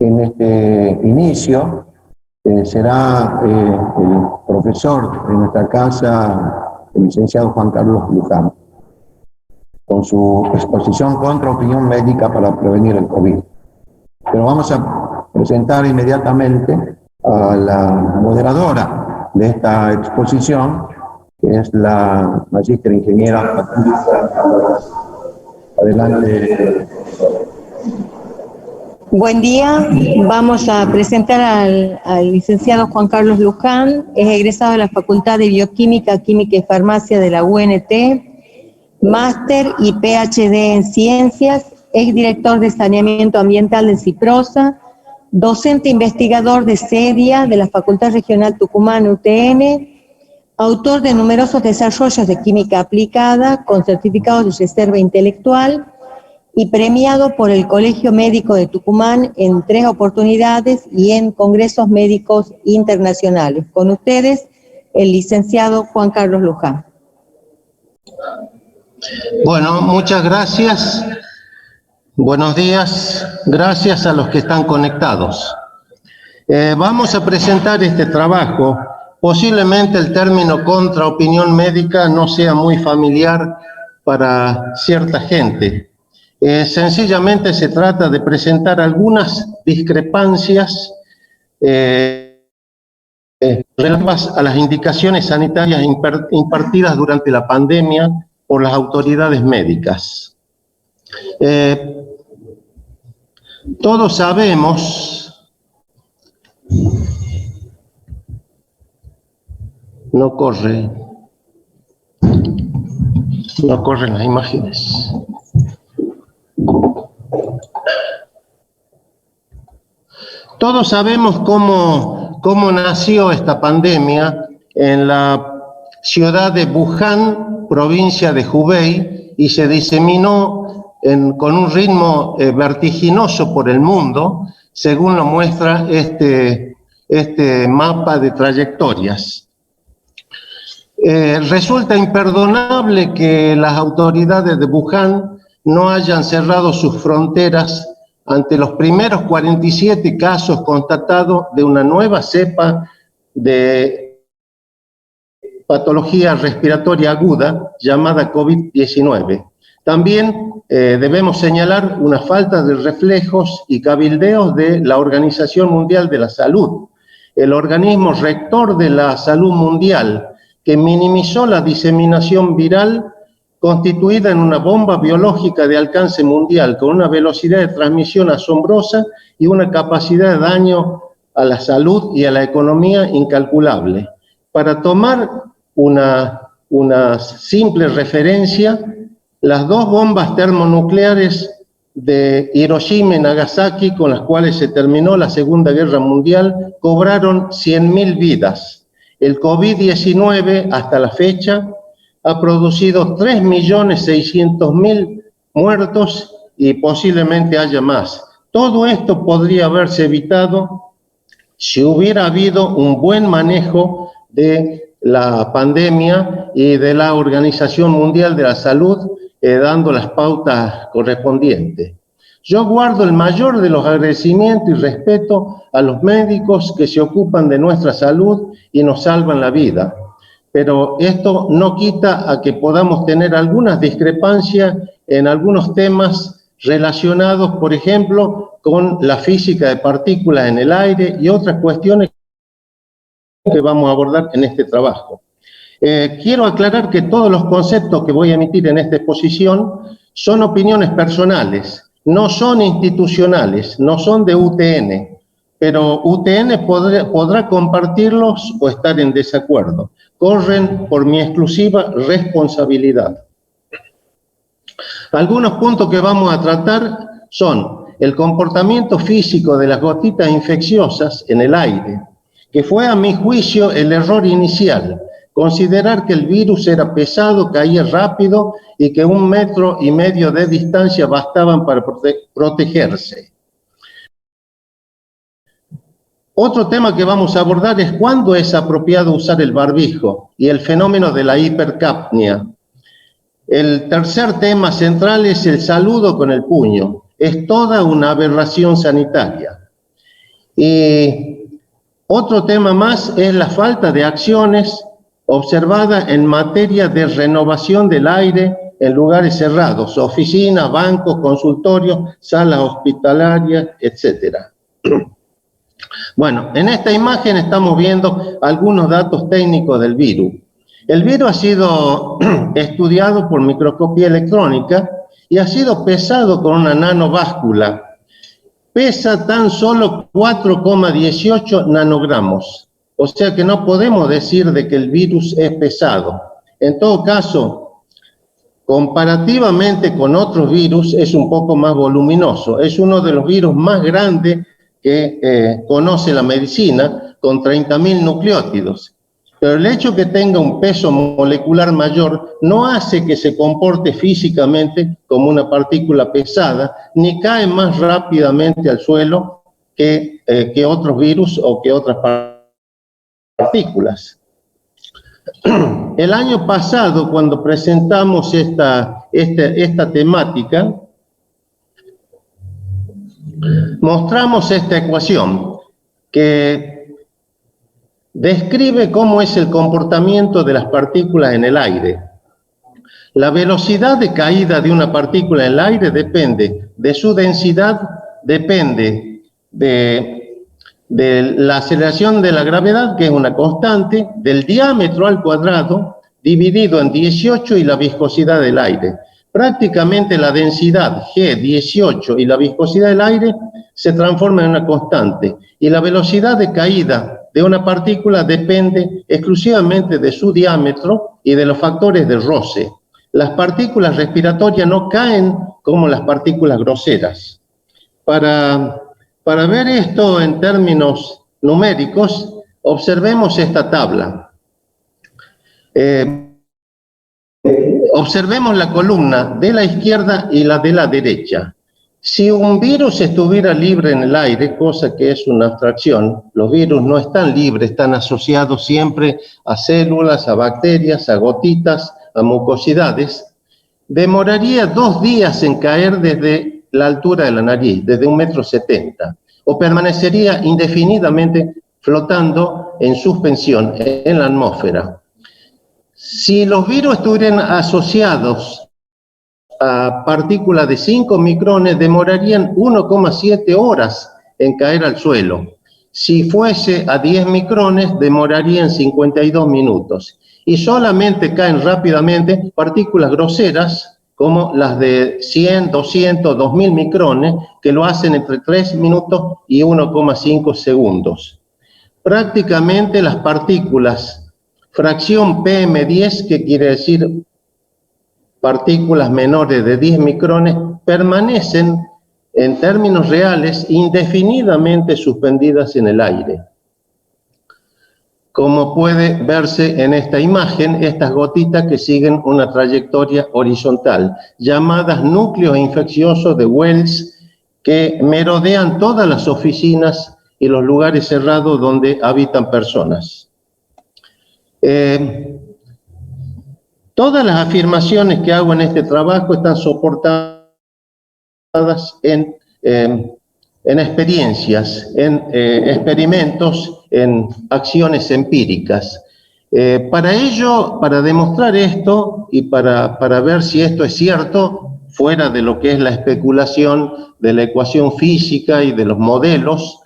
En este inicio será el profesor de nuestra casa, el licenciado Juan Carlos Luján, con su exposición contra opinión médica para prevenir el COVID. Pero vamos a presentar inmediatamente a la moderadora de esta exposición, que es la magíster ingeniera Patricia. Adelante. Buen día, vamos a presentar al licenciado Juan Carlos Luján, es egresado de la Facultad de Bioquímica, Química y Farmacia de la UNT, máster y PhD en Ciencias, exdirector de Saneamiento Ambiental de Ciprosa, docente investigador de CEDIA de la Facultad Regional Tucumán UTN, autor de numerosos desarrollos de química aplicada con certificados de reserva intelectual y premiado por el Colegio Médico de Tucumán en 3 oportunidades y en congresos médicos internacionales. Con ustedes, el licenciado Juan Carlos Luján. Bueno, muchas gracias. Buenos días. Gracias a los que están conectados. Vamos a presentar este trabajo. Posiblemente el término contra opinión médica no sea muy familiar para cierta gente. Sencillamente se trata de presentar algunas discrepancias relativas a las indicaciones sanitarias impartidas durante la pandemia por las autoridades médicas. Todos sabemos, no corren las imágenes. Todos sabemos cómo nació esta pandemia en la ciudad de Wuhan, provincia de Hubei, y se diseminó con un ritmo vertiginoso por el mundo, según lo muestra este mapa de trayectorias. Resulta imperdonable que las autoridades de Wuhan no hayan cerrado sus fronteras ante los primeros 47 casos constatados de una nueva cepa de patología respiratoria aguda llamada COVID-19. También debemos señalar una falta de reflejos y cabildeos de la Organización Mundial de la Salud, el organismo rector de la salud mundial, que minimizó la diseminación viral constituida en una bomba biológica de alcance mundial, con una velocidad de transmisión asombrosa y una capacidad de daño a la salud y a la economía incalculable. Para tomar una simple referencia, las 2 bombas termonucleares de Hiroshima y Nagasaki, con las cuales se terminó la Segunda Guerra Mundial, cobraron 100.000 vidas. El COVID-19, hasta la fecha, ha producido 3.600.000 muertos y posiblemente haya más. Todo esto podría haberse evitado si hubiera habido un buen manejo de la pandemia y de la Organización Mundial de la Salud, dando las pautas correspondientes. Yo guardo el mayor de los agradecimientos y respeto a los médicos que se ocupan de nuestra salud y nos salvan la vida. Pero esto no quita a que podamos tener algunas discrepancias en algunos temas relacionados, por ejemplo, con la física de partículas en el aire y otras cuestiones que vamos a abordar en este trabajo. Quiero aclarar que todos los conceptos que voy a emitir en esta exposición son opiniones personales, no son institucionales, no son de UTN, pero UTN podrá compartirlos o estar en desacuerdo. Corren por mi exclusiva responsabilidad. Algunos puntos que vamos a tratar son el comportamiento físico de las gotitas infecciosas en el aire, que fue a mi juicio el error inicial, considerar que el virus era pesado, caía rápido y que 1,5 metros de distancia bastaban para protegerse. Otro tema que vamos a abordar es cuándo es apropiado usar el barbijo y el fenómeno de la hipercapnia. El tercer tema central es el saludo con el puño. Es toda una aberración sanitaria. Y otro tema más es la falta de acciones observada en materia de renovación del aire en lugares cerrados, oficinas, bancos, consultorios, salas hospitalarias, etc. Bueno, en esta imagen estamos viendo algunos datos técnicos del virus. El virus ha sido estudiado por microscopía electrónica y ha sido pesado con una nanováscula. Pesa tan solo 4,18 nanogramos. O sea que no podemos decir de que el virus es pesado. En todo caso, comparativamente con otros virus, es un poco más voluminoso. Es uno de los virus más grandes que conoce la medicina, con 30.000 nucleótidos. Pero el hecho que tenga un peso molecular mayor no hace que se comporte físicamente como una partícula pesada, ni cae más rápidamente al suelo que otros virus o que otras partículas. El año pasado, cuando presentamos esta temática, mostramos esta ecuación que describe cómo es el comportamiento de las partículas en el aire. La velocidad de caída de una partícula en el aire depende de su densidad, depende de la aceleración de la gravedad, que es una constante, del diámetro al cuadrado, dividido en 18 y la viscosidad del aire. Prácticamente la densidad G, 18, y la viscosidad del aire se transforma en una constante, y la velocidad de caída de una partícula depende exclusivamente de su diámetro y de los factores de roce. Las partículas respiratorias no caen como las partículas groseras. Para ver esto en términos numéricos, observemos esta tabla. Observemos la columna de la izquierda y la de la derecha. Si un virus estuviera libre en el aire, cosa que es una abstracción, los virus no están libres, están asociados siempre a células, a bacterias, a gotitas, a mucosidades, demoraría 2 días en caer desde la altura de la nariz, desde 1,70 m, o permanecería indefinidamente flotando en suspensión en la atmósfera. Si los virus estuvieran asociados a partículas de 5 micrones, demorarían 1,7 horas en caer al suelo. Si fuese a 10 micrones, demorarían 52 minutos. Y solamente caen rápidamente partículas groseras, como las de 100, 200, 2000 micrones, que lo hacen entre 3 minutos y 1,5 segundos. Prácticamente las partículas, fracción PM10, que quiere decir partículas menores de 10 micrones, permanecen en términos reales indefinidamente suspendidas en el aire. Como puede verse en esta imagen, estas gotitas que siguen una trayectoria horizontal, llamadas núcleos infecciosos de Wells, que merodean todas las oficinas y los lugares cerrados donde habitan personas. Todas las afirmaciones que hago en este trabajo están soportadas en experiencias, en experimentos, en acciones empíricas. Para ello, para demostrar esto y para ver si esto es cierto, fuera de lo que es la especulación de la ecuación física y de los modelos,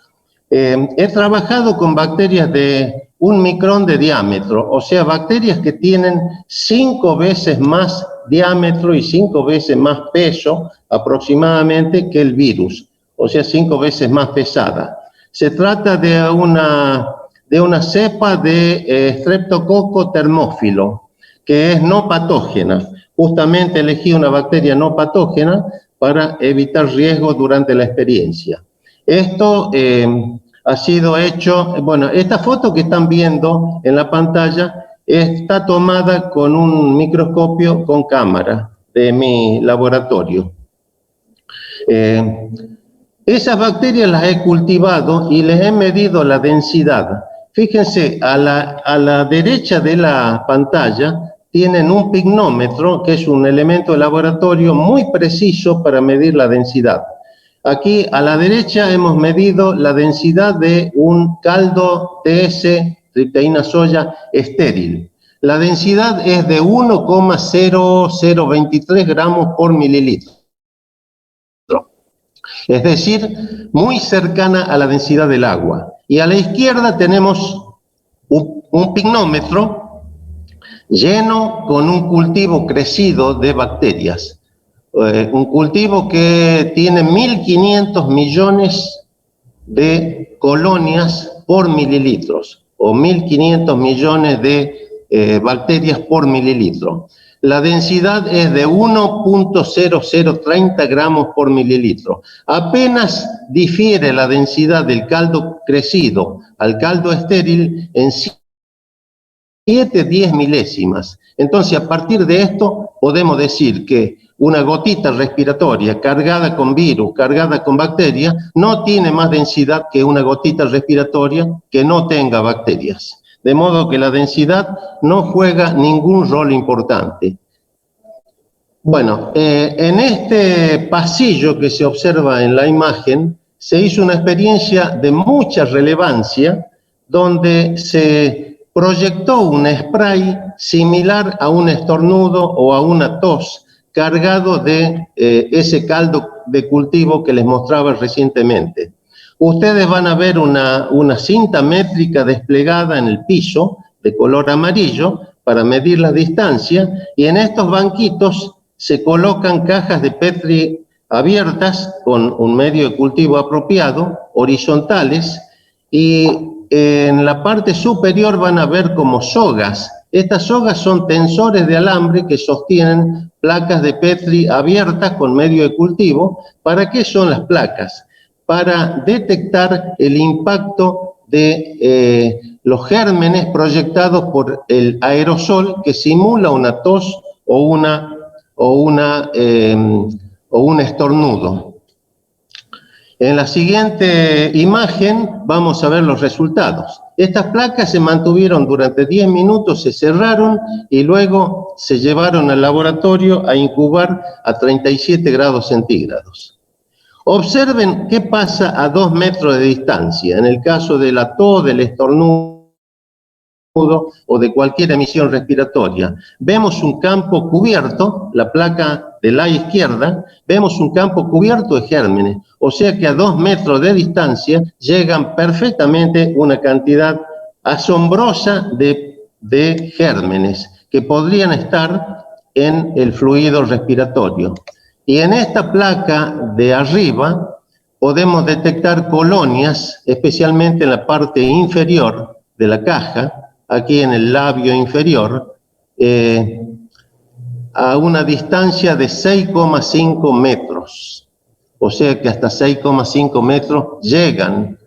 he trabajado con bacterias de 1 micrón de diámetro, o sea, bacterias que tienen 5 veces más diámetro y 5 veces más peso aproximadamente que el virus, o sea, 5 veces más pesada. Se trata de una cepa de Streptococcus thermophilo, que es no patógena. Justamente elegí una bacteria no patógena para evitar riesgos durante la experiencia. Esto ha sido hecho, bueno, esta foto que están viendo en la pantalla está tomada con un microscopio con cámara de mi laboratorio. Esas bacterias las he cultivado y les he medido la densidad. Fíjense, a la derecha de la pantalla tienen un pignómetro, que es un elemento de laboratorio muy preciso para medir la densidad. Aquí a la derecha hemos medido la densidad de un caldo TS, tripteína soya, estéril. La densidad es de 1,0023 gramos por mililitro. Es decir, muy cercana a la densidad del agua. Y a la izquierda tenemos un pignómetro lleno con un cultivo crecido de bacterias. Un cultivo que tiene 1.500 millones de colonias por mililitros, o 1.500 millones de bacterias por mililitro. La densidad es de 1,0030 gramos por mililitro. Apenas difiere la densidad del caldo crecido al caldo estéril en 7-10 milésimas. Entonces, a partir de esto, podemos decir que una gotita respiratoria cargada con virus, cargada con bacterias, no tiene más densidad que una gotita respiratoria que no tenga bacterias. De modo que la densidad no juega ningún rol importante. Bueno, en este pasillo que se observa en la imagen, se hizo una experiencia de mucha relevancia donde se proyectó un spray similar a un estornudo o a una tos cargado de ese caldo de cultivo que les mostraba recientemente. Ustedes van a ver una cinta métrica desplegada en el piso de color amarillo para medir la distancia, y en estos banquitos se colocan cajas de Petri abiertas con un medio de cultivo apropiado, horizontales, y en la parte superior van a ver como sogas. Estas sogas son tensores de alambre que sostienen placas de Petri abiertas con medio de cultivo. ¿Para qué son las placas? Para detectar el impacto de los gérmenes proyectados por el aerosol que simula una tos o un estornudo. En la siguiente imagen vamos a ver los resultados. Estas placas se mantuvieron durante 10 minutos, se cerraron y luego se llevaron al laboratorio a incubar a 37 grados centígrados. Observen qué pasa a 2 metros de distancia. En el caso de la tos, del estornudo o de cualquier emisión respiratoria. Vemos un campo cubierto, la placa de la izquierda, vemos un campo cubierto de gérmenes, o sea que a 2 metros de distancia llegan perfectamente una cantidad asombrosa de gérmenes que podrían estar en el fluido respiratorio. Y en esta placa de arriba podemos detectar colonias, especialmente en la parte inferior de la caja, aquí en el labio inferior, a una distancia de 6,5 metros. O sea que hasta 6,5 metros llegan.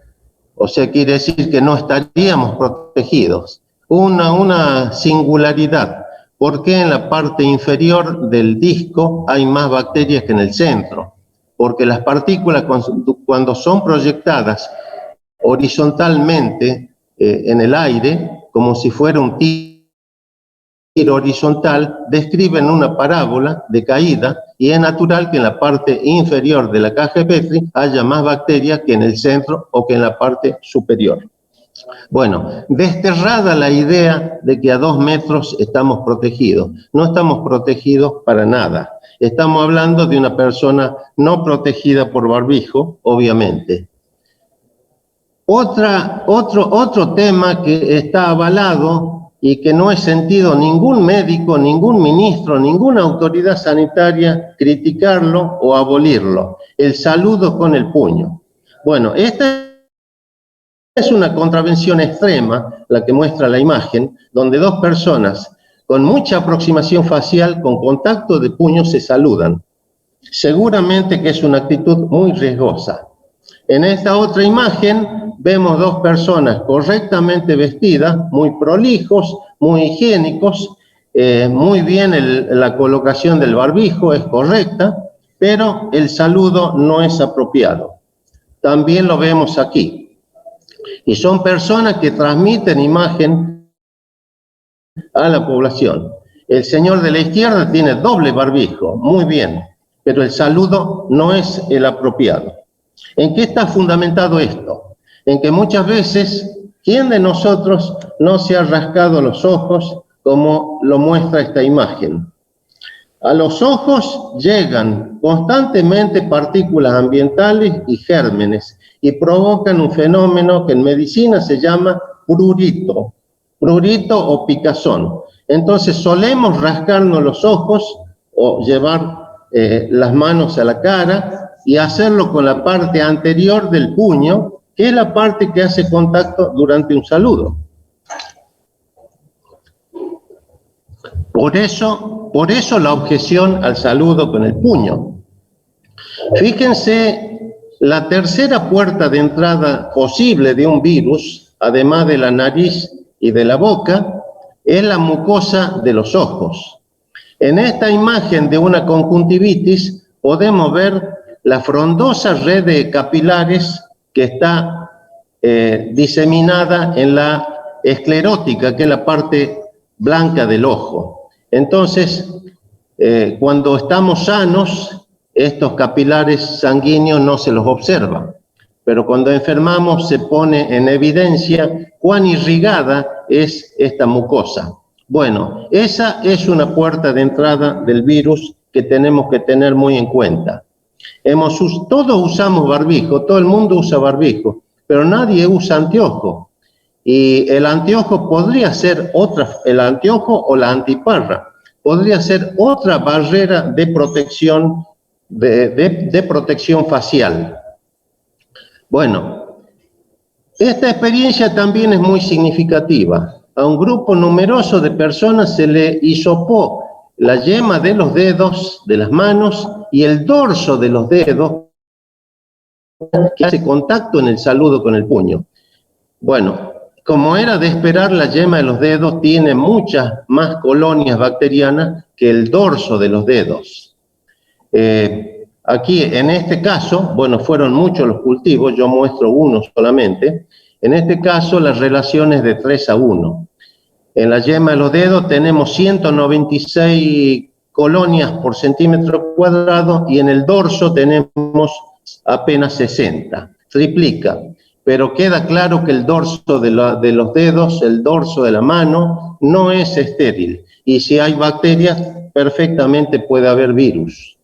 O sea, quiere decir que no estaríamos protegidos. Una singularidad. ¿Por qué en la parte inferior del disco hay más bacterias que en el centro? Porque las partículas, cuando son proyectadas horizontalmente en el aire, como si fuera un tiro horizontal, describen una parábola de caída, y es natural que en la parte inferior de la caja de Petri haya más bacterias que en el centro o que en la parte superior. Bueno, desterrada la idea de que a 2 metros estamos protegidos. No estamos protegidos para nada. Estamos hablando de una persona no protegida por barbijo, obviamente. Otro tema que está avalado y que no es sentido ningún médico, ningún ministro, ninguna autoridad sanitaria criticarlo o abolirlo: el saludo con el puño. Bueno, esta es una contravención extrema, la que muestra la imagen, donde 2 personas con mucha aproximación facial, con contacto de puño, se saludan. Seguramente que es una actitud muy riesgosa. En esta otra imagen vemos 2 personas correctamente vestidas, muy prolijos, muy higiénicos, muy bien la colocación del barbijo es correcta, pero el saludo no es apropiado. También lo vemos aquí. Y son personas que transmiten imagen a la población. El señor de la izquierda tiene doble barbijo, muy bien, pero el saludo no es el apropiado. ¿En qué está fundamentado esto? En que muchas veces, ¿quién de nosotros no se ha rascado los ojos como lo muestra esta imagen? A los ojos llegan constantemente partículas ambientales y gérmenes y provocan un fenómeno que en medicina se llama prurito o picazón. Entonces solemos rascarnos los ojos o llevar las manos a la cara y hacerlo con la parte anterior del puño, que es la parte que hace contacto durante un saludo. Por eso la objeción al saludo con el puño. Fíjense, la tercera puerta de entrada posible de un virus, además de la nariz y de la boca, es la mucosa de los ojos. En esta imagen de una conjuntivitis podemos ver la frondosa red de capilares que está diseminada en la esclerótica, que es la parte blanca del ojo. Entonces, cuando estamos sanos, estos capilares sanguíneos no se los observa, pero cuando enfermamos se pone en evidencia cuán irrigada es esta mucosa. Bueno, esa es una puerta de entrada del virus que tenemos que tener muy en cuenta. Todos usamos barbijo, todo el mundo usa barbijo, pero nadie usa anteojo. Y el anteojo podría ser el anteojo o la antiparra, podría ser otra barrera de protección, de protección facial. Bueno, esta experiencia también es muy significativa. A un grupo numeroso de personas se le hisopó la yema de los dedos, de las manos, y el dorso de los dedos, que hace contacto en el saludo con el puño. Bueno, como era de esperar, la yema de los dedos tiene muchas más colonias bacterianas que el dorso de los dedos. Aquí, en este caso, bueno, fueron muchos los cultivos, yo muestro uno solamente. En este caso, la relación es de 3:1. En la yema de los dedos tenemos 196 colonias por centímetro cuadrado y en el dorso tenemos apenas 60. Triplica. Pero queda claro que el dorso de los dedos, el dorso de la mano, no es estéril. Y si hay bacterias, perfectamente puede haber virus.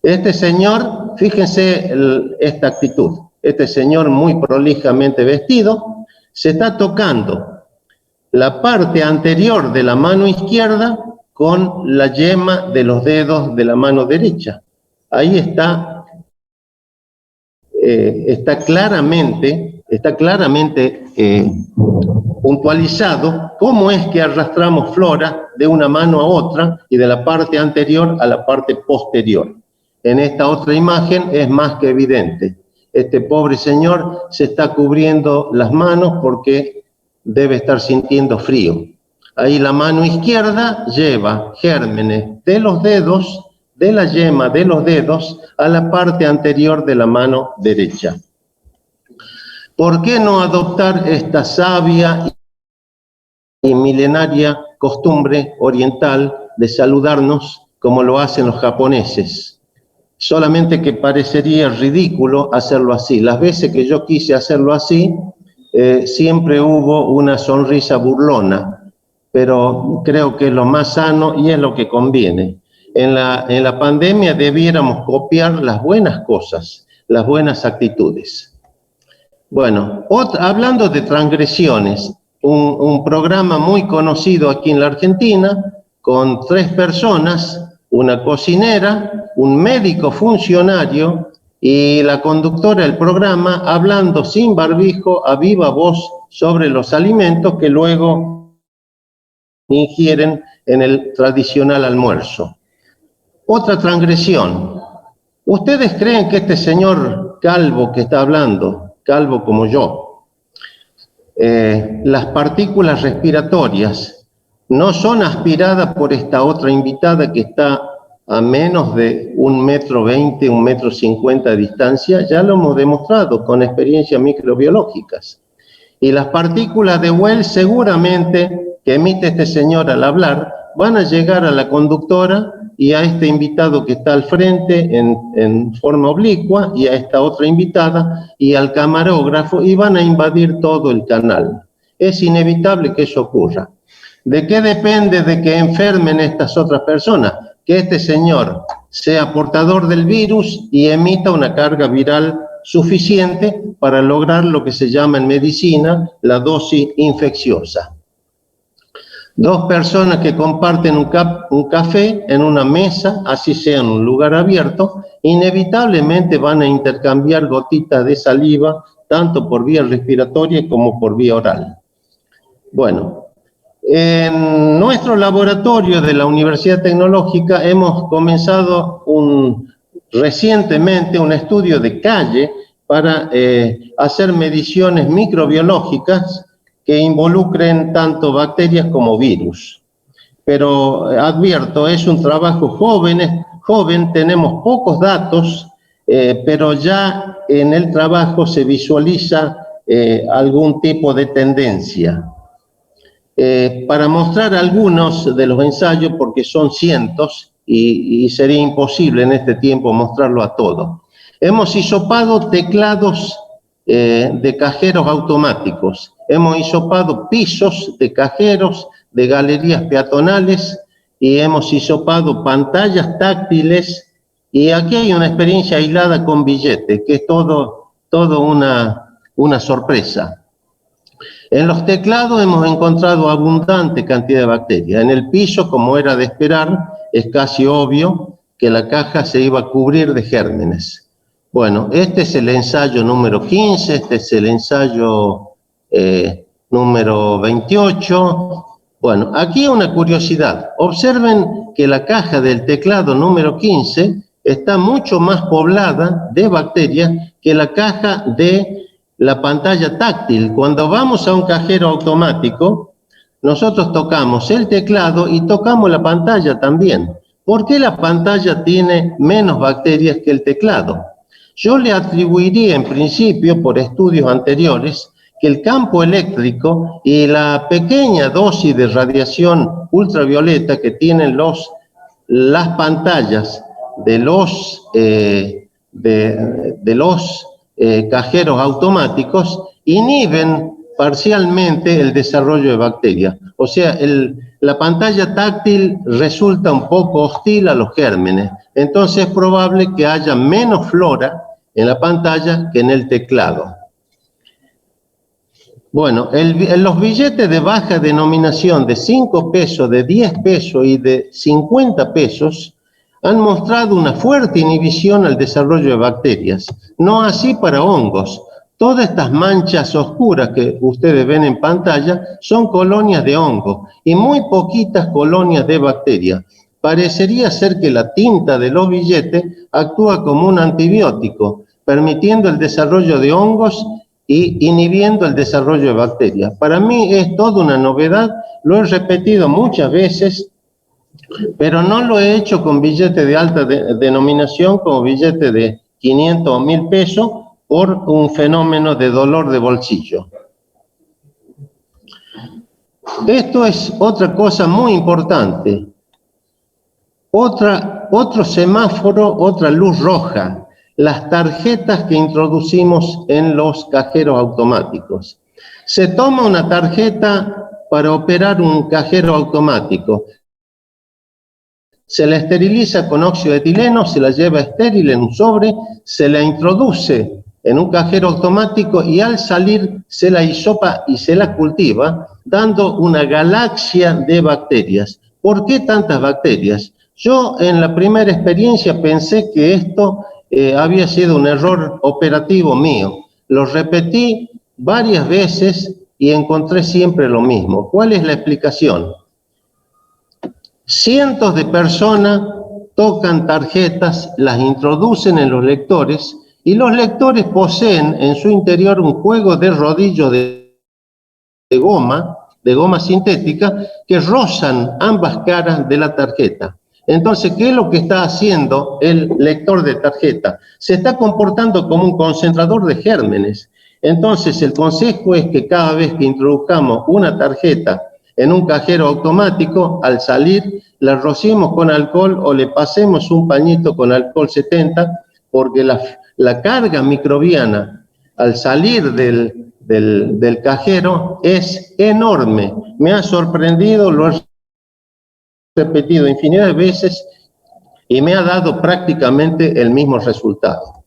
Este señor, fíjense esta actitud, este señor muy prolijamente vestido, se está tocando la parte anterior de la mano izquierda con la yema de los dedos de la mano derecha. Ahí está claramente puntualizado cómo es que arrastramos flora de una mano a otra y de la parte anterior a la parte posterior. En esta otra imagen es más que evidente. Este pobre señor se está cubriendo las manos porque debe estar sintiendo frío. Ahí la mano izquierda lleva gérmenes de los dedos, de la yema de los dedos, a la parte anterior de la mano derecha. ¿Por qué no adoptar esta sabia y milenaria costumbre oriental de saludarnos como lo hacen los japoneses? Solamente que parecería ridículo hacerlo así. Las veces que yo quise hacerlo así, siempre hubo una sonrisa burlona, pero creo que es lo más sano y es lo que conviene. En la pandemia debiéramos copiar las buenas cosas, las buenas actitudes. Bueno, hablando de transgresiones, un programa muy conocido aquí en la Argentina, con 3 personas, una cocinera, un médico funcionario y la conductora del programa, hablando sin barbijo a viva voz sobre los alimentos que luego ingieren en el tradicional almuerzo. Otra transgresión. ¿Ustedes creen que este señor calvo que está hablando, calvo como yo, las partículas respiratorias no son aspiradas por esta otra invitada que está a menos de 1,20 m, 1,50 m de distancia? Ya lo hemos demostrado con experiencias microbiológicas. Y las partículas de Wells seguramente que emite este señor al hablar van a llegar a la conductora y a este invitado que está al frente en forma oblicua y a esta otra invitada y al camarógrafo y van a invadir todo el canal. Es inevitable que eso ocurra. ¿De qué depende de que enfermen estas otras personas? Que este señor sea portador del virus y emita una carga viral suficiente para lograr lo que se llama en medicina la dosis infecciosa. Dos personas que comparten un café en una mesa, así sea en un lugar abierto, inevitablemente van a intercambiar gotitas de saliva, tanto por vía respiratoria como por vía oral. Bueno, en nuestro laboratorio de la Universidad Tecnológica hemos comenzado recientemente un estudio de calle para hacer mediciones microbiológicas que involucren tanto bacterias como virus. Pero advierto, es un trabajo joven, tenemos pocos datos, pero ya en el trabajo se visualiza algún tipo de tendencia. Para mostrar algunos de los ensayos, porque son cientos y sería imposible en este tiempo mostrarlo a todo. Hemos hisopado teclados de cajeros automáticos, hemos hisopado pisos de cajeros, de galerías peatonales y hemos hisopado pantallas táctiles y aquí hay una experiencia aislada con billetes, que es todo una sorpresa. En los teclados hemos encontrado abundante cantidad de bacterias. En el piso, como era de esperar, es casi obvio que la caja se iba a cubrir de gérmenes. Bueno, este es el ensayo número 15, este es el ensayo número 28. Bueno, aquí una curiosidad. Observen que la caja del teclado número 15 está mucho más poblada de bacterias que la caja de la pantalla táctil. Cuando vamos a un cajero automático, nosotros tocamos el teclado y tocamos la pantalla también. ¿Por qué la pantalla tiene menos bacterias que el teclado? Yo le atribuiría en principio, por estudios anteriores, que el campo eléctrico y la pequeña dosis de radiación ultravioleta que tienen las pantallas de los cajeros automáticos inhiben parcialmente el desarrollo de bacterias. O sea, la pantalla táctil resulta un poco hostil a los gérmenes. Entonces es probable que haya menos flora en la pantalla que en el teclado. Bueno, los billetes de baja denominación de 5 pesos, de 10 pesos y de 50 pesos han mostrado una fuerte inhibición al desarrollo de bacterias. No así para hongos. Todas estas manchas oscuras que ustedes ven en pantalla son colonias de hongo y muy poquitas colonias de bacterias. Parecería ser que la tinta de los billetes actúa como un antibiótico, permitiendo el desarrollo de hongos y inhibiendo el desarrollo de bacterias. Para mí es toda una novedad, lo he repetido muchas veces, pero no lo he hecho con billetes de alta denominación, como billetes de 500 o 1000 pesos, por un fenómeno de dolor de bolsillo. Esto es otra cosa muy importante. Otro semáforo, otra luz roja, las tarjetas que introducimos en los cajeros automáticos. Se toma una tarjeta para operar un cajero automático. Se la esteriliza con óxido de etileno, se la lleva estéril en un sobre, se la introduce en un cajero automático y al salir se la hisopa y se la cultiva, dando una galaxia de bacterias. ¿Por qué tantas bacterias? Yo en la primera experiencia pensé que esto había sido un error operativo mío. Lo repetí varias veces y encontré siempre lo mismo. ¿Cuál es la explicación? Cientos de personas tocan tarjetas, las introducen en los lectores y los lectores poseen en su interior un juego de rodillos de goma sintética, que rozan ambas caras de la tarjeta. Entonces, ¿qué es lo que está haciendo el lector de tarjeta? Se está comportando como un concentrador de gérmenes. Entonces, el consejo es que cada vez que introduzcamos una tarjeta en un cajero automático, al salir la rociemos con alcohol o le pasemos un pañito con alcohol 70, porque la carga microbiana al salir del cajero es enorme. Me ha sorprendido, lo he repetido infinidad de veces y me ha dado prácticamente el mismo resultado.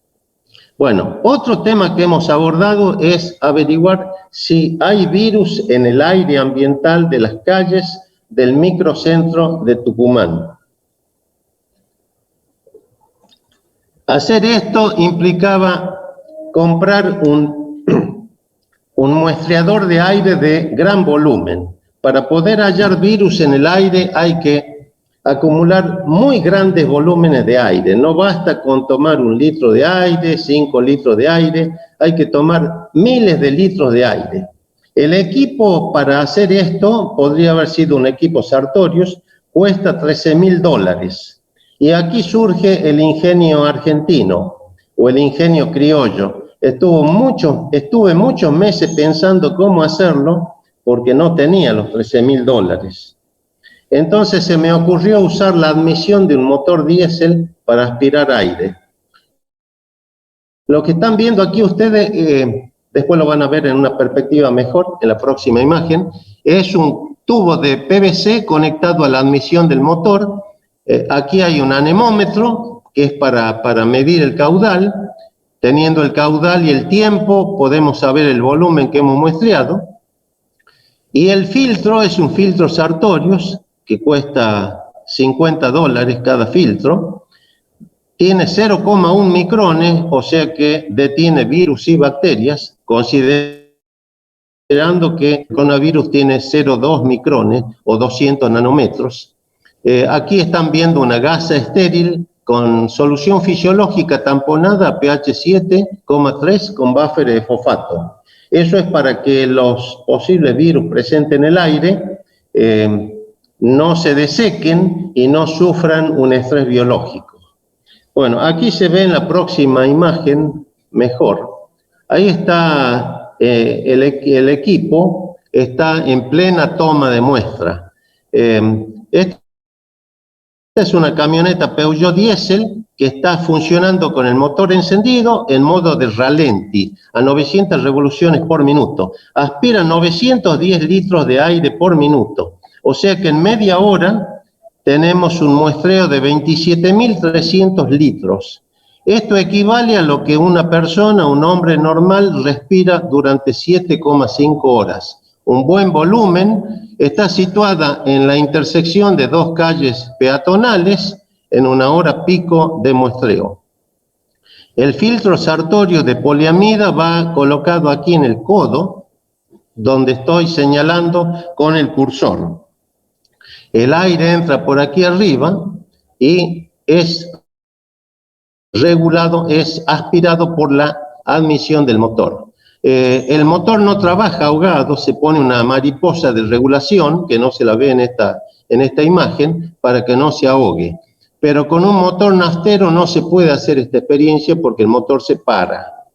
Bueno, otro tema que hemos abordado es averiguar si hay virus en el aire ambiental de las calles del microcentro de Tucumán. Hacer esto implicaba comprar un muestreador de aire de gran volumen. Para poder hallar virus en el aire hay que acumular muy grandes volúmenes de aire. No basta con tomar 1 litro de aire, 5 litros de aire, hay que tomar miles de litros de aire. El equipo para hacer esto podría haber sido un equipo Sartorius, cuesta $13.000. Y aquí surge el ingenio argentino o el ingenio criollo. Estuve muchos meses pensando cómo hacerlo porque no tenía los $13.000. Entonces se me ocurrió usar la admisión de un motor diésel para aspirar aire. Lo que están viendo aquí ustedes, después lo van a ver en una perspectiva mejor, en la próxima imagen, es un tubo de PVC conectado a la admisión del motor. Aquí hay un anemómetro, que es para medir el caudal. Teniendo el caudal y el tiempo, podemos saber el volumen que hemos muestreado. Y el filtro es un filtro Sartorius, que cuesta $50 cada filtro. Tiene 0,1 micrones, o sea que detiene virus y bacterias, considerando que el coronavirus tiene 0,2 micrones o 200 nanómetros. Aquí están viendo una gasa estéril con solución fisiológica tamponada a pH 7,3 con buffer de fosfato. Eso es para que los posibles virus presentes en el aire no se desequen y no sufran un estrés biológico. Bueno, aquí se ve en la próxima imagen mejor. Ahí está el equipo, está en plena toma de muestra. Esta es una camioneta Peugeot diésel que está funcionando con el motor encendido en modo de ralenti, a 900 revoluciones por minuto. Aspira 910 litros de aire por minuto. O sea que en media hora tenemos un muestreo de 27.300 litros. Esto equivale a lo que una persona, un hombre normal, respira durante 7,5 horas. Un buen volumen. Está situada en la intersección de 2 calles peatonales en una hora pico de muestreo. El filtro Sartorius de poliamida va colocado aquí en el codo, donde estoy señalando con el cursor. El aire entra por aquí arriba y es regulado, es aspirado por la admisión del motor. El motor no trabaja ahogado, se pone una mariposa de regulación, que no se la ve en esta imagen, para que no se ahogue. Pero con un motor naftero no se puede hacer esta experiencia porque el motor se para.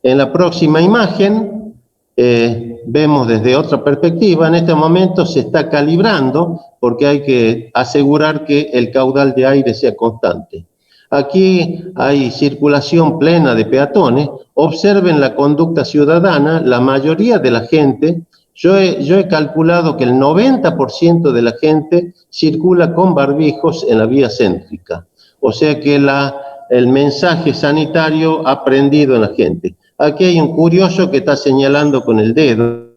En la próxima imagen vemos desde otra perspectiva. En este momento se está calibrando porque hay que asegurar que el caudal de aire sea constante. Aquí hay circulación plena de peatones. Observen la conducta ciudadana. La mayoría de la gente, yo he calculado que el 90% de la gente circula con barbijos en la vía céntrica. O sea que el mensaje sanitario ha prendido en la gente. Aquí hay un curioso que está señalando con el dedo,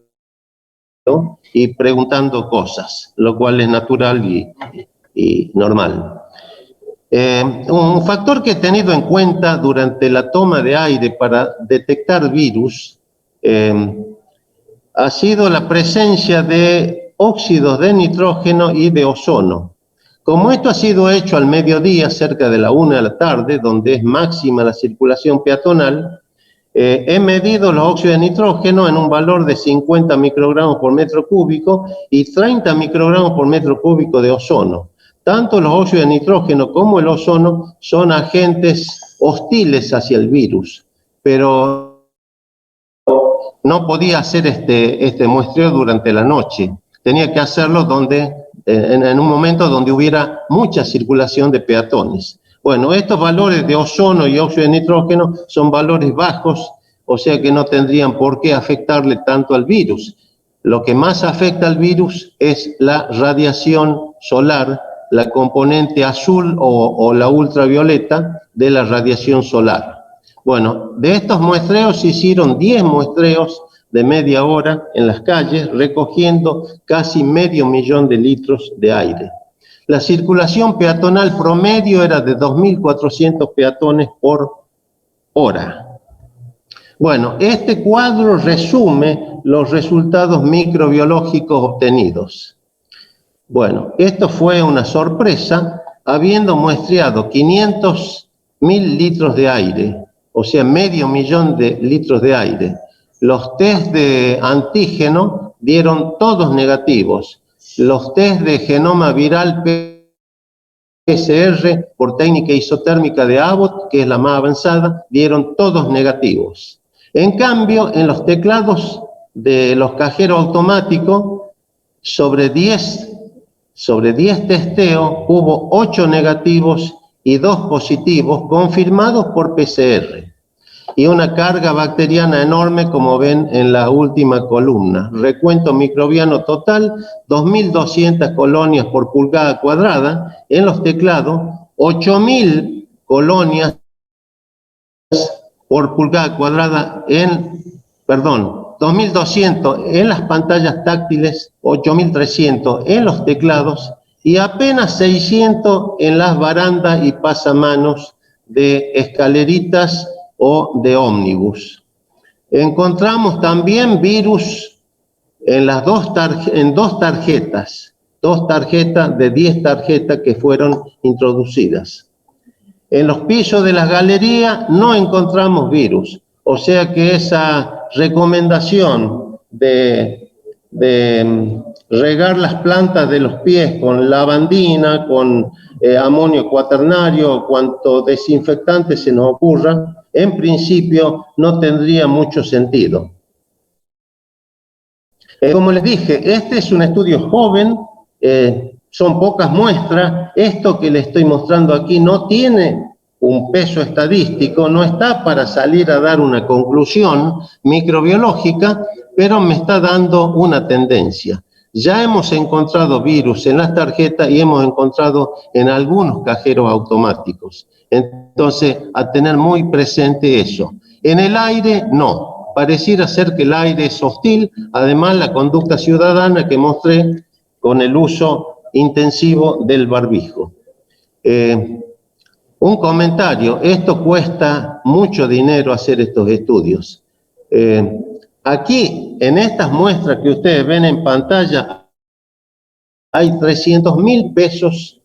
¿no? Y preguntando cosas, lo cual es natural y normal. Un factor que he tenido en cuenta durante la toma de aire para detectar virus ha sido la presencia de óxidos de nitrógeno y de ozono. Como esto ha sido hecho al mediodía, cerca de la 1 de la tarde, donde es máxima la circulación peatonal, he medido los óxidos de nitrógeno en un valor de 50 microgramos por metro cúbico y 30 microgramos por metro cúbico de ozono. Tanto los óxidos de nitrógeno como el ozono son agentes hostiles hacia el virus, pero no podía hacer este muestreo durante la noche. tenía que hacerlo en un momento donde hubiera mucha circulación de peatones. Bueno, estos valores de ozono y óxido de nitrógeno son valores bajos, o sea que no tendrían por qué afectarle tanto al virus. Lo que más afecta al virus es la radiación solar, la componente azul o la ultravioleta de la radiación solar. Bueno, de estos muestreos se hicieron 10 muestreos de media hora en las calles, recogiendo casi 500.000 de litros de aire. La circulación peatonal promedio era de 2.400 peatones por hora. Bueno, este cuadro resume los resultados microbiológicos obtenidos. Bueno, esto fue una sorpresa, habiendo muestreado 500.000 litros de aire, o sea, 500.000 de litros de aire. Los test de antígeno dieron todos negativos. Los test de genoma viral PCR por técnica isotérmica de Abbott, que es la más avanzada, dieron todos negativos. En cambio, en los teclados de los cajeros automáticos, sobre 10 testeos, hubo 8 negativos y 2 positivos confirmados por PCR. Y una carga bacteriana enorme, como ven en la última columna. Recuento microbiano total, 2.200 colonias por pulgada cuadrada. En los teclados, 8.000 colonias por pulgada cuadrada 2.200 en las pantallas táctiles, 8.300 en los teclados y apenas 600 en las barandas y pasamanos de escaleritas o de ómnibus. Encontramos también virus en dos tarjetas de 10 tarjetas que fueron introducidas. En los pisos de las galerías no encontramos virus, o sea que esa recomendación de regar las plantas de los pies con lavandina, con amonio cuaternario, cuanto desinfectante se nos ocurra, en principio no tendría mucho sentido. Como les dije, este es un estudio joven, son pocas muestras. Esto que les estoy mostrando aquí no tiene un peso estadístico, no está para salir a dar una conclusión microbiológica, pero me está dando una tendencia. Ya hemos encontrado virus en las tarjetas y hemos encontrado en algunos cajeros automáticos. Entonces, a tener muy presente eso. En el aire, no. Pareciera ser que el aire es hostil. Además, la conducta ciudadana que mostré con el uso intensivo del barbijo. Un comentario. Esto cuesta mucho dinero hacer estos estudios. Aquí, en estas muestras que ustedes ven en pantalla, hay 300.000 pesos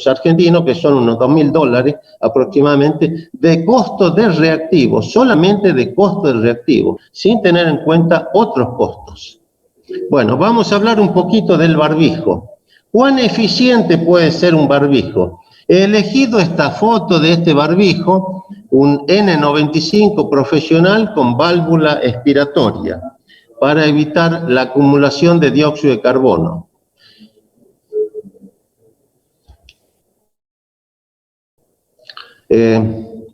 argentinos, que son unos $2.000 aproximadamente, de costo de reactivos, solamente de costo de reactivos, sin tener en cuenta otros costos. Bueno, vamos a hablar un poquito del barbijo. ¿Cuán eficiente puede ser un barbijo? He elegido esta foto de este barbijo, un N95 profesional con válvula expiratoria, para evitar la acumulación de dióxido de carbono.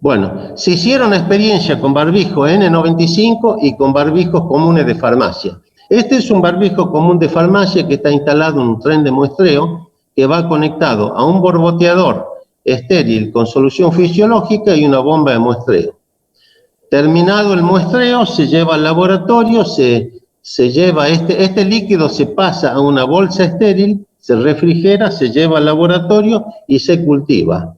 Bueno, se hicieron experiencias con barbijo N95 y con barbijos comunes de farmacia. Este es un barbijo común de farmacia que está instalado en un tren de muestreo que va conectado a un borboteador estéril con solución fisiológica y una bomba de muestreo. Terminado el muestreo, se lleva al laboratorio, se lleva este líquido se pasa a una bolsa estéril, se refrigera, se lleva al laboratorio y se cultiva.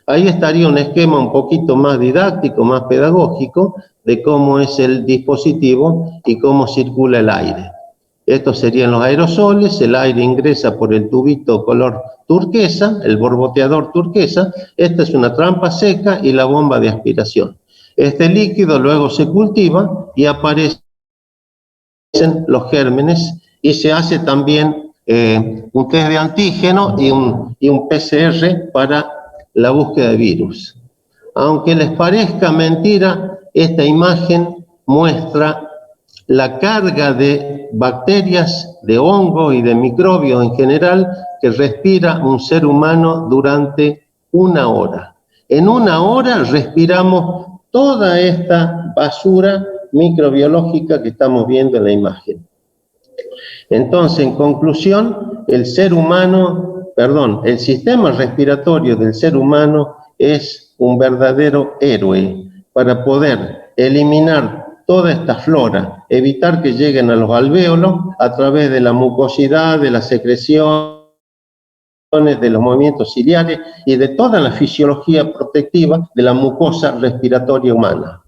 Ahí estaría un esquema un poquito más didáctico, más pedagógico, de cómo es el dispositivo y cómo circula el aire. Estos serían los aerosoles, el aire ingresa por el tubito color turquesa, el borboteador turquesa, esta es una trampa seca y la bomba de aspiración. Este líquido luego se cultiva y aparecen los gérmenes y se hace también un test de antígeno y un PCR para la búsqueda de virus. Aunque les parezca mentira, esta imagen muestra la carga de bacterias, de hongos y de microbios en general que respira un ser humano durante 1 hora. En 1 hora respiramos toda esta basura microbiológica que estamos viendo en la imagen. Entonces, en conclusión, el sistema respiratorio del ser humano es un verdadero héroe para poder eliminar toda esta flora, evitar que lleguen a los alvéolos a través de la mucosidad, de la secreción, de los movimientos ciliares y de toda la fisiología protectiva de la mucosa respiratoria humana.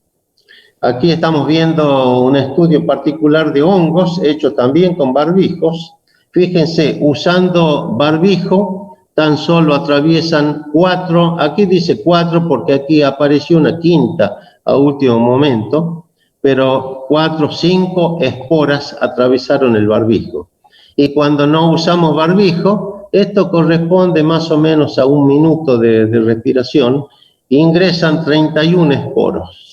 Aquí estamos viendo un estudio particular de hongos hecho también con barbijos. Fíjense, usando barbijo tan solo atraviesan 4, aquí dice 4 porque aquí apareció una quinta a último momento, pero 4 o 5 esporas atravesaron el barbijo. Y cuando no usamos barbijo, esto corresponde más o menos a 1 minuto de respiración, ingresan 31 esporos.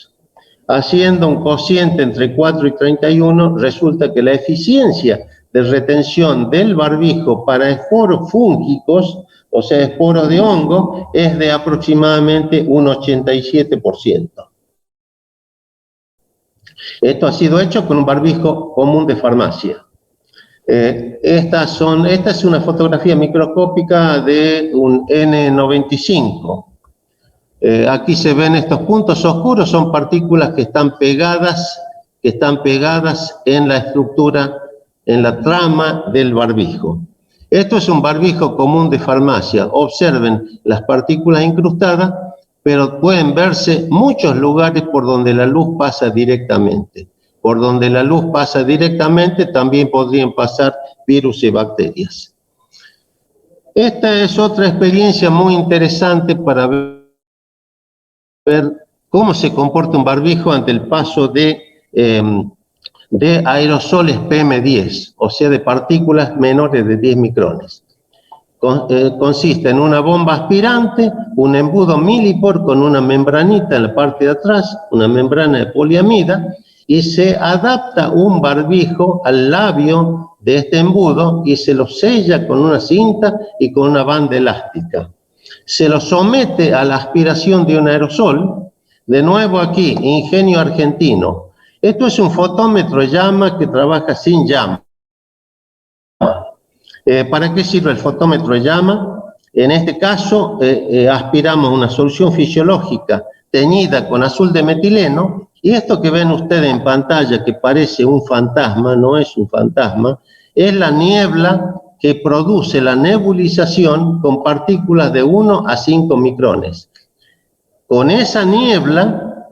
Haciendo un cociente entre 4 y 31, resulta que la eficiencia de retención del barbijo para esporos fúngicos, o sea, esporos de hongo, es de aproximadamente un 87%. Esto ha sido hecho con un barbijo común de farmacia. Esta es una fotografía microscópica de un N95. Aquí se ven estos puntos oscuros, son partículas que están pegadas en la estructura, en la trama del barbijo. Esto es un barbijo común de farmacia. Observen las partículas incrustadas, pero pueden verse muchos lugares por donde la luz pasa directamente. Por donde la luz pasa directamente también podrían pasar virus y bacterias. Esta es otra experiencia muy interesante para ver cómo se comporta un barbijo ante el paso de aerosoles PM10, o sea, de partículas menores de 10 micrones. Consiste en una bomba aspirante, un embudo milipor con una membranita en la parte de atrás, una membrana de poliamida, y se adapta un barbijo al labio de este embudo y se lo sella con una cinta y con una banda elástica. Se lo somete a la aspiración de un aerosol. De nuevo aquí, ingenio argentino. Esto es un fotómetro llama que trabaja sin llama. ¿Para qué sirve el fotómetro llama? En este caso, aspiramos una solución fisiológica teñida con azul de metileno, y esto que ven ustedes en pantalla, que parece un fantasma, no es un fantasma, es la niebla que produce la nebulización con partículas de 1 a 5 micrones. Con esa niebla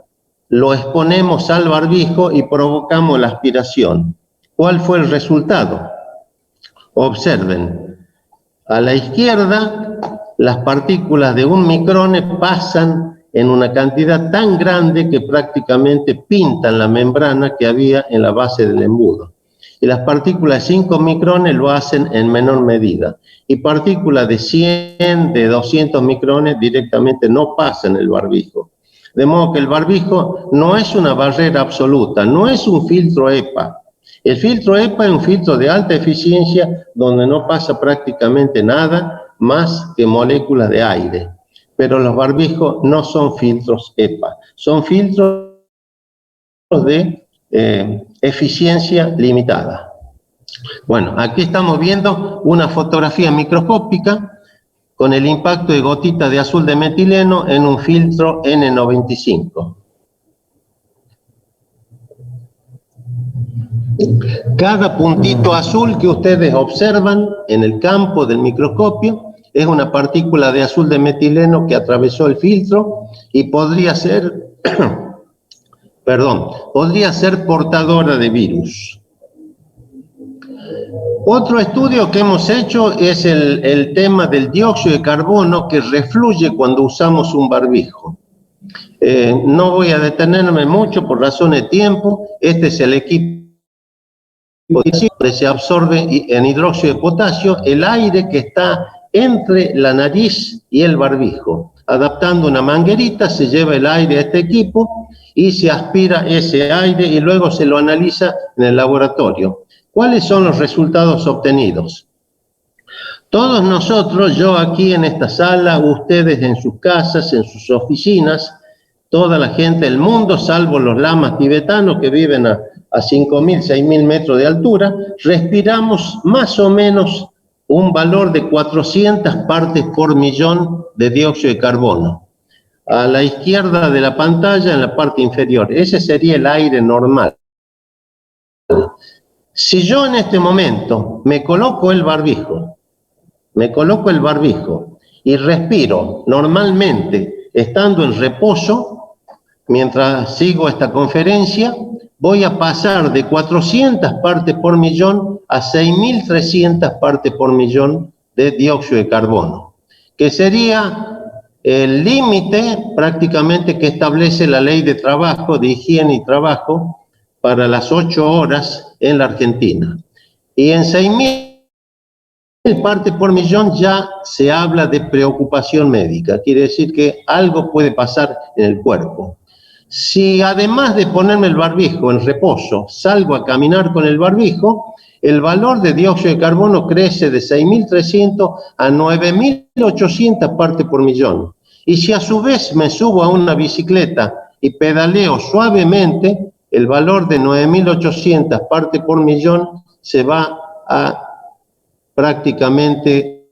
lo exponemos al barbijo y provocamos la aspiración. ¿Cuál fue el resultado? Observen, a la izquierda las partículas de 1 micrón pasan en una cantidad tan grande que prácticamente pintan la membrana que había en la base del embudo. Y las partículas de 5 micrones lo hacen en menor medida. Y partículas de 100, de 200 micrones directamente no pasan el barbijo. De modo que el barbijo no es una barrera absoluta, no es un filtro EPA. El filtro EPA es un filtro de alta eficiencia donde no pasa prácticamente nada más que moléculas de aire. Pero los barbijos no son filtros EPA, son filtros de eficiencia limitada. Bueno, aquí estamos viendo una fotografía microscópica con el impacto de gotitas de azul de metileno en un filtro N95. Cada puntito azul que ustedes observan en el campo del microscopio es una partícula de azul de metileno que atravesó el filtro y podría ser, podría ser portadora de virus. Otro estudio que hemos hecho es el tema del dióxido de carbono que refluye cuando usamos un barbijo. No voy a detenerme mucho por razones de tiempo. Este es el equipo donde se absorbe en hidróxido de potasio el aire que está entre la nariz y el barbijo. Adaptando una manguerita, se lleva el aire a este equipo y se aspira ese aire y luego se lo analiza en el laboratorio. ¿Cuáles son los resultados obtenidos? Todos nosotros, yo aquí en esta sala, ustedes en sus casas, en sus oficinas, toda la gente del mundo, salvo los lamas tibetanos que viven a 5.000, 6.000 metros de altura, respiramos más o menos un valor de 400 partes por millón de dióxido de carbono. A la izquierda de la pantalla, en la parte inferior, ese sería el aire normal. Si yo en este momento me coloco el barbijo y respiro normalmente, estando en reposo, mientras sigo esta conferencia, voy a pasar de 400 partes por millón a 6.300 partes por millón de dióxido de carbono, que sería el límite prácticamente que establece la ley de trabajo, de higiene y trabajo, para las 8 horas en la Argentina. Y en 6.000 partes por millón ya se habla de preocupación médica, quiere decir que algo puede pasar en el cuerpo. Si además de ponerme el barbijo en reposo, salgo a caminar con el barbijo, el valor de dióxido de carbono crece de 6.300 a 9.800 partes por millón. Y si a su vez me subo a una bicicleta y pedaleo suavemente, el valor de 9.800 partes por millón se va a prácticamente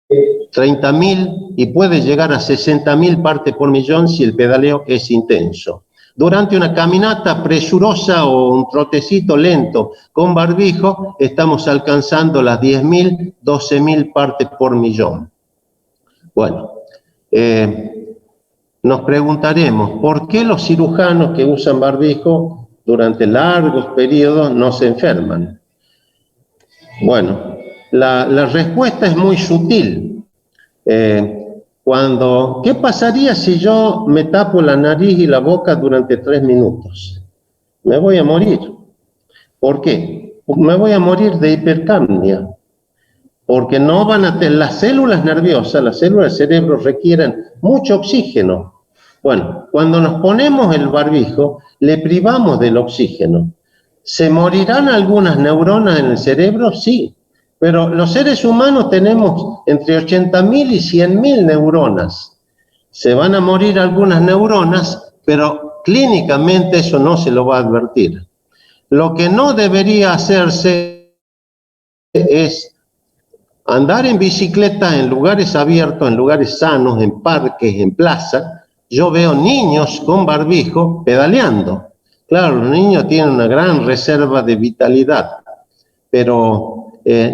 30.000 y puede llegar a 60.000 partes por millón si el pedaleo es intenso. Durante una caminata presurosa o un trotecito lento con barbijo, estamos alcanzando las 10.000, 12.000 partes por millón. Bueno, nos preguntaremos, ¿por qué los cirujanos que usan barbijo durante largos periodos no se enferman? Bueno, la respuesta es muy sutil. ¿Qué pasaría si yo me tapo la nariz y la boca durante 3 minutos? Me voy a morir. ¿Por qué? Me voy a morir de hipercapnia. Porque no van a tener las células nerviosas, las células del cerebro requieren mucho oxígeno. Bueno, cuando nos ponemos el barbijo, le privamos del oxígeno. ¿Se morirán algunas neuronas en el cerebro? Sí, pero los seres humanos tenemos entre 80.000 y 100.000 neuronas. Se van a morir algunas neuronas, pero clínicamente eso no se lo va a advertir. Lo que no debería hacerse es andar en bicicleta en lugares abiertos, en lugares sanos, en parques, en plaza. Yo veo niños con barbijo pedaleando. Claro, los niños tienen una gran reserva de vitalidad, pero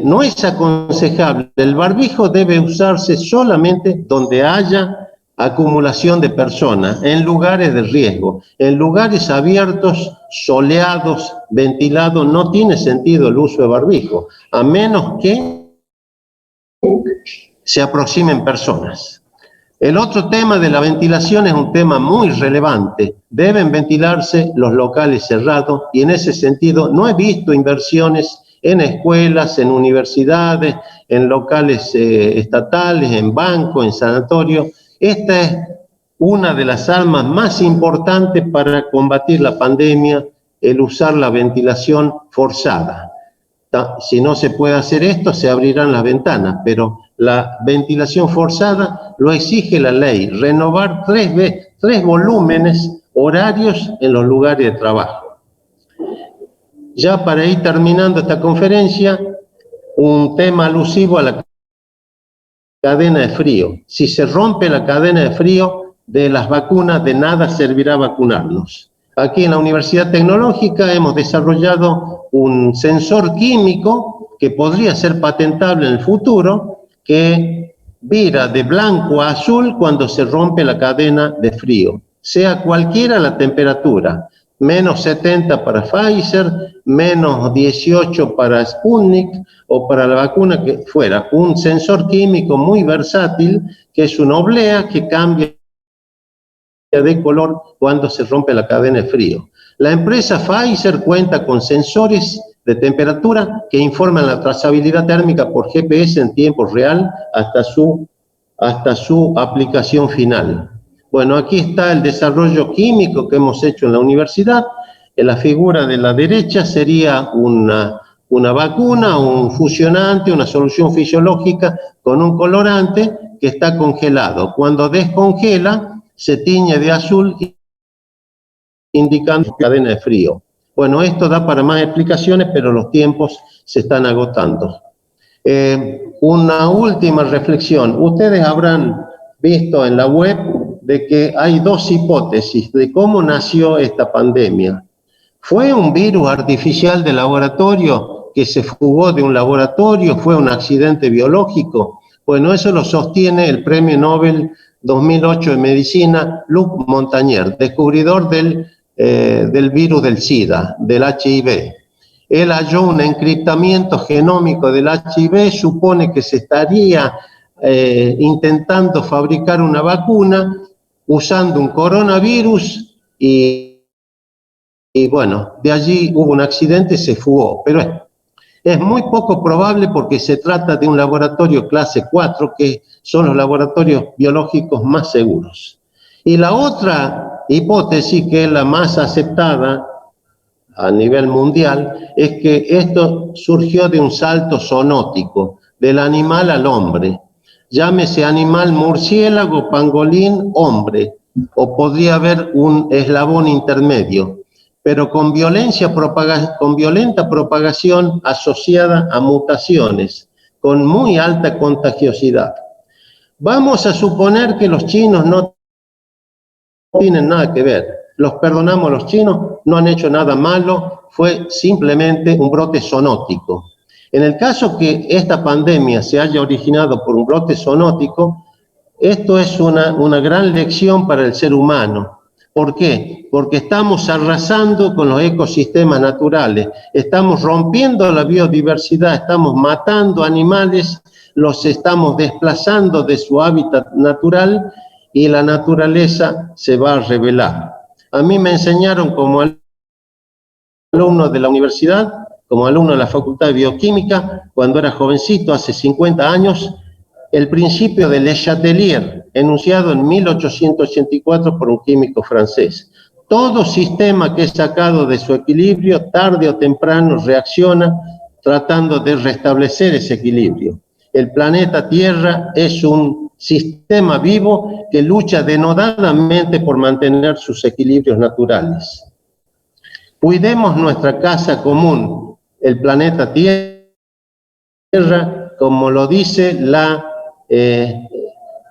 no es aconsejable. El barbijo debe usarse solamente donde haya acumulación de personas, en lugares de riesgo, en lugares abiertos, soleados, ventilados. No tiene sentido el uso de barbijo, a menos que se aproximen personas. El otro tema de la ventilación es un tema muy relevante. Deben ventilarse los locales cerrados y en ese sentido no he visto inversiones en escuelas, en universidades, en locales estatales, en bancos, en sanatorios. Esta es una de las armas más importantes para combatir la pandemia, el usar la ventilación forzada. Si no se puede hacer esto, se abrirán las ventanas, pero la ventilación forzada lo exige la ley, renovar tres volúmenes horarios en los lugares de trabajo. Ya para ir terminando esta conferencia, un tema alusivo a la cadena de frío. Si se rompe la cadena de frío de las vacunas, de nada servirá vacunarnos. Aquí en la Universidad Tecnológica hemos desarrollado un sensor químico que podría ser patentable en el futuro, que vira de blanco a azul cuando se rompe la cadena de frío, sea cualquiera la temperatura, menos 70 para Pfizer, menos 18 para Sputnik o para la vacuna que fuera. Un sensor químico muy versátil que es una oblea que cambia de color cuando se rompe la cadena de frío. La empresa Pfizer cuenta con sensores de temperatura que informan la trazabilidad térmica por GPS en tiempo real hasta su aplicación final. Bueno, aquí está el desarrollo químico que hemos hecho en la universidad. En la figura de la derecha sería una vacuna, un fusionante, una solución fisiológica con un colorante que está congelado. Cuando descongela, se tiñe de azul, indicando cadena de frío. Bueno, esto da para más explicaciones, pero los tiempos se están agotando. Una última reflexión. Ustedes habrán visto en la web de que hay dos hipótesis de cómo nació esta pandemia. ¿Fue un virus artificial de laboratorio que se fugó de un laboratorio? ¿Fue un accidente biológico? Bueno, eso lo sostiene el Premio Nobel 2008 de Medicina, Luc Montagnier, descubridor del virus del SIDA, del HIV. Él halló un encriptamiento genómico del HIV, supone que se estaría intentando fabricar una vacuna usando un coronavirus y bueno, de allí hubo un accidente y se fugó. Pero es muy poco probable porque se trata de un laboratorio clase 4, que son los laboratorios biológicos más seguros. Y la otra hipótesis, que es la más aceptada a nivel mundial, es que esto surgió de un salto zoonótico, del animal al hombre. Llámese animal murciélago, pangolín, hombre, o podría haber un eslabón intermedio, pero con violenta propagación asociada a mutaciones, con muy alta contagiosidad. Vamos a suponer que los chinos no tienen nada que ver. Los perdonamos a los chinos, no han hecho nada malo, fue simplemente un brote zoonótico. En el caso que esta pandemia se haya originado por un brote zoonótico, esto es una gran lección para el ser humano. ¿Por qué? Porque estamos arrasando con los ecosistemas naturales, estamos rompiendo la biodiversidad, estamos matando animales, los estamos desplazando de su hábitat natural y la naturaleza se va a rebelar. A mí me enseñaron como alumno de la universidad, como alumno de la Facultad de Bioquímica, cuando era jovencito, hace 50 años, el principio de Le Chatelier, enunciado en 1884 por un químico francés. Todo sistema que es sacado de su equilibrio, tarde o temprano reacciona tratando de restablecer ese equilibrio. El planeta Tierra es un sistema vivo que lucha denodadamente por mantener sus equilibrios naturales. Cuidemos nuestra casa común, el planeta Tierra, como lo dice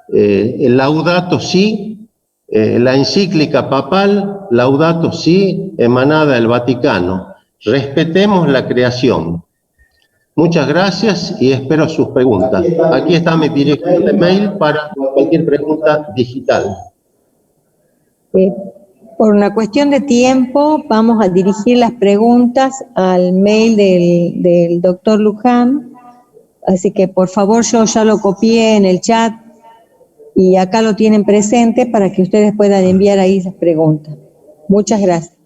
el Laudato Si, la encíclica papal Laudato Si, emanada del Vaticano. Respetemos la creación. Muchas gracias y espero sus preguntas. Aquí está mi dirección de mail para cualquier pregunta digital. Por una cuestión de tiempo, vamos a dirigir las preguntas al mail del doctor Luján. Así que, por favor, yo ya lo copié en el chat y acá lo tienen presente para que ustedes puedan enviar ahí esas preguntas. Muchas gracias.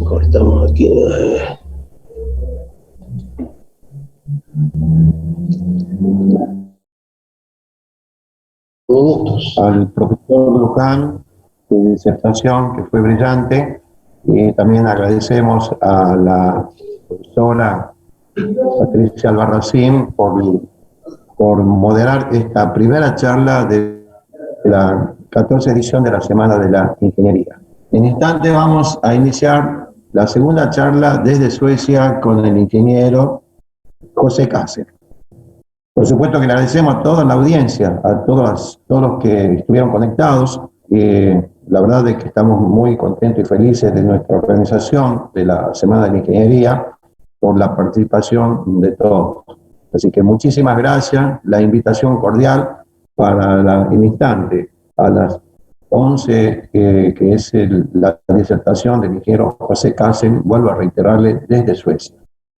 Cortamos aquí. Minutos. Al profesor Luján, su disertación que fue brillante, y también agradecemos a la profesora Patricia Albarracín por moderar esta primera charla de la 14 edición de la Semana de la Ingeniería. En instante vamos a iniciar la segunda charla desde Suecia con el ingeniero José Kassen. Por supuesto que le agradecemos a toda la audiencia, a todos los que estuvieron conectados. La verdad es que estamos muy contentos y felices de nuestra organización de la Semana de la Ingeniería por la participación de todos. Así que muchísimas gracias, la invitación cordial para el instante a las 11, que es la disertación del ingeniero José Kassen, vuelvo a reiterarle, desde Suecia.